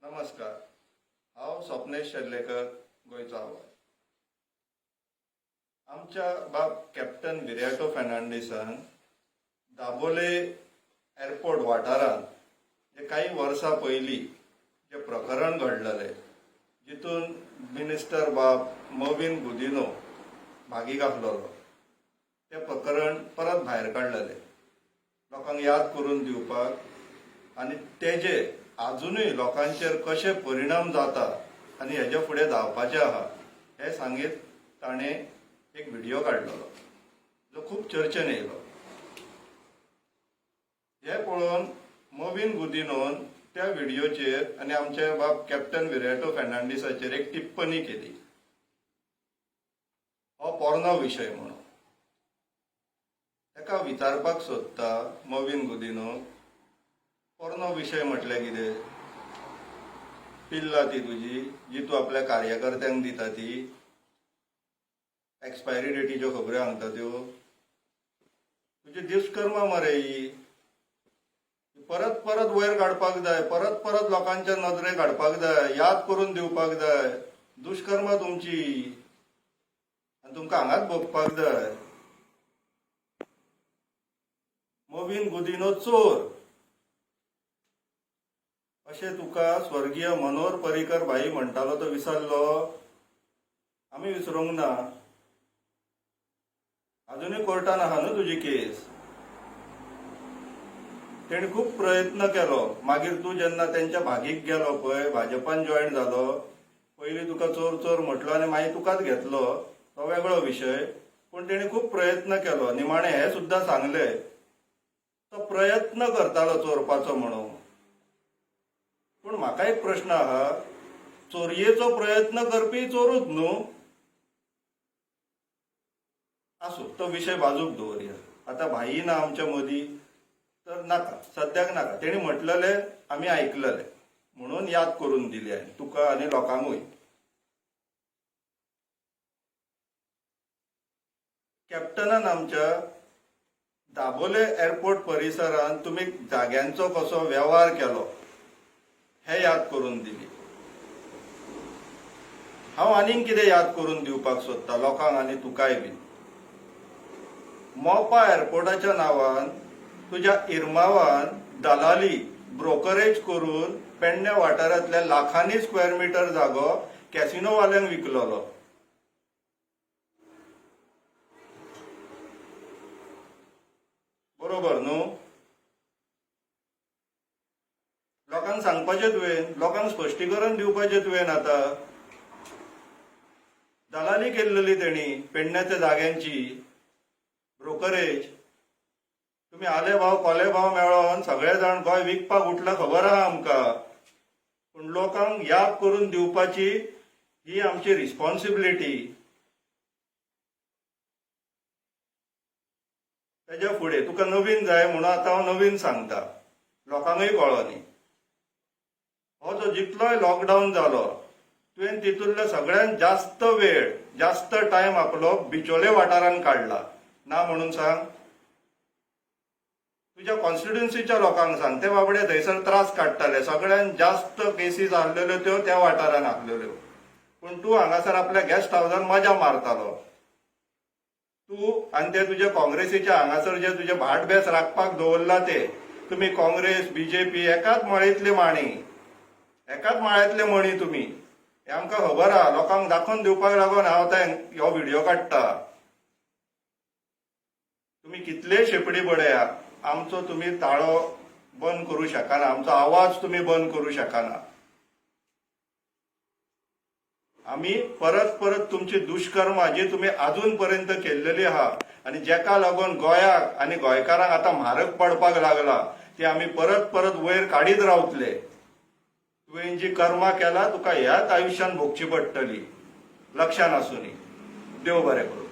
नमस्कार. हांव स्वप्नेश शेर्लेकर, गोयचो आवाज. आमच्या बाब कॅप्टन विरॅटो फेर्नांडीसान दाबोले एअरपोर्ट वाठारांत जे काही वर्सां पयलीं जे प्रकरण घडलेलें जितून मिनिस्टर बाब मोविन गुदिनो भागी घातलेलो तें प्रकरण परत भायर काडलेलें लोकांक याद करून दिवपाक आनी तेजे अजूनय लोकांचेर कशे परिणाम जाता आनी हेजे फुडें धांवपाचें आहा हें सांगीत ताणें एक व्हिडिओ काडलेलो जो खूब चर्चेन येयलो. हें पळोवन मोविन गुदिनोन त्या व्हिडिओचेर आनी आमचे बाब कॅप्टन विरॅटो फेर्नांडीसाचेर एक टिप्पणी केली. हो पोरनो विशय म्हणून ताका विचारपाक सोदता मोविन गुदिनो, पोरनो विशय म्हटल्यार कितें? पिल्ला ती तुजी जी तूं आपल्या कार्यकर्त्यांक दिता ती एक्सपायरी डेटीच्यो खबऱ्यो सांगता त्यो तुजी दुश्कर्मा मरे ही परत परत वयर काडपाक जाय, परत परत लोकांच्या नदरेक हाडपाक जाय, याद करून दिवपाक जाय. दुश्कर्मा तुमची आनी तुमकां हांगाच भोगपाक जाय. मोविन गुदिनो चोर अशें तुका स्वर्गीय मनोहर पर्रीकर भाई म्हणटालो तो विसरलो? आमी विसरूंक ना. अजूनय कोर्टान आहा न्हू तुजी केस. तेणी खूब प्रयत्न केलो. मागीर तूं जेन्ना तेंच्या भागीक गेलो पळय, भाजपान जॉयन जालो, पयलीं तुका चोर चोर म्हटलो आनी मागीर तुकाच घेतलो, तो वेगळो विशय. पूण तेणी खूब प्रयत्न केलो. निमाणें हें सुद्दां सांगलें तो प्रयत्न करतालो चोरपाचो म्हणून. पूण म्हाका एक प्रश्न आहा, चोरयेचो प्रयत्न करपी चोरूच न्हू. आसूं, तो विशय बाजूक दवरया. आतां भाई ना आमच्या मदीं तर नाका, सद्याक नाका. तेणी म्हटलेलें आमी आयकलेलें म्हणून याद करून दिली हांवें तुका आनी लोकांकूय. कॅप्टनान आमच्या दाबोले एअरपोर्ट परिसरांत तुमी जाग्यांचो कसो वेव्हार केलो हें याद करून दिली. हांव आनीक कितें याद करून दिवपाक सोदता लोकांक आनी तुकाय बी. मोपा एअरपोर्टाच्या नांवान तुज्या इरमावान दलाली ब्रोकरेज करून पेडण्या वाठारांतल्या लाखांनी स्क्वेअर मिटर जागो कॅसिनोवाल्यांक विकलोलो. बरोबर न्हू? लोकांक सांगपाचें तुवें, लोकांक स्पश्टीकरण दिवपाचें तुवें. आतां दलाली केल्ली तेणी पेडण्याच्या जाग्यांची ब्रोकरेज. तुम्ही आले भाव कोले भाव मेळोन सगळे जाण गोंय विकपाक उठला खबर आहा आमकां. पूण लोकांक याद करून दिवपाची ही आमची रिस्पॉन्सिबिलिटी. तेज्या फुडें तुका नवीन जाय म्हणून आतां हांव नवीन सांगता, लोकांकय कळोनी. हो जो जितलोय लॉकडावन जालो तुवें तितूंतलो सगळ्यात जास्त वेळ जास्त टायम आपलो बिचोले वाठारांत काडला. ना म्हणून सांग. तुज्या कॉन्स्टिट्युएन्सीच्या लोकांक सांग, ते बाबडे थंयसर त्रास काडटाले. सगळ्यात जास्त केसीस आसलेल्यो त्यो त्या वाठारांत आसलेल्यो. पूण तूं हांगासर आपल्या गेस्ट हावसान मजा मारतालो. तूं आनी ते तुजे काँग्रेसीच्या हांगासर जे तुजे भाटबेस राखपाक दवरला ते तुमी काँग्रेस बीजेपी एकाच मळेंतले माणी, एकाच माळ्यांतले मणी तुमी. हे आमकां खबर आहा. लोकांक दाखोवन दिवपाक लागून हांव आतां हो व्हिडिओ काडटा. तुम्ही कितले शेपडी बडया, आमचो तुम्ही ताळो बंद करू शकना, आमचो आवाज तुम्ही बंद करू शकना. आम्ही परत परत तुमची दुष्कर्मा जी तुम्ही अजून पर्यंत केल्लेली आहा आणि जेका लागून गोंयाक आणि गोंयकारांक आता म्हारग पडपाक लागला ती आम्ही परत परत वयर काढीत रावतले. तुवें जी कर्मा केला तुका ह्याच आयुष्यान भोगची पडटली. लक्षात आसूनी. देव बरें करूं.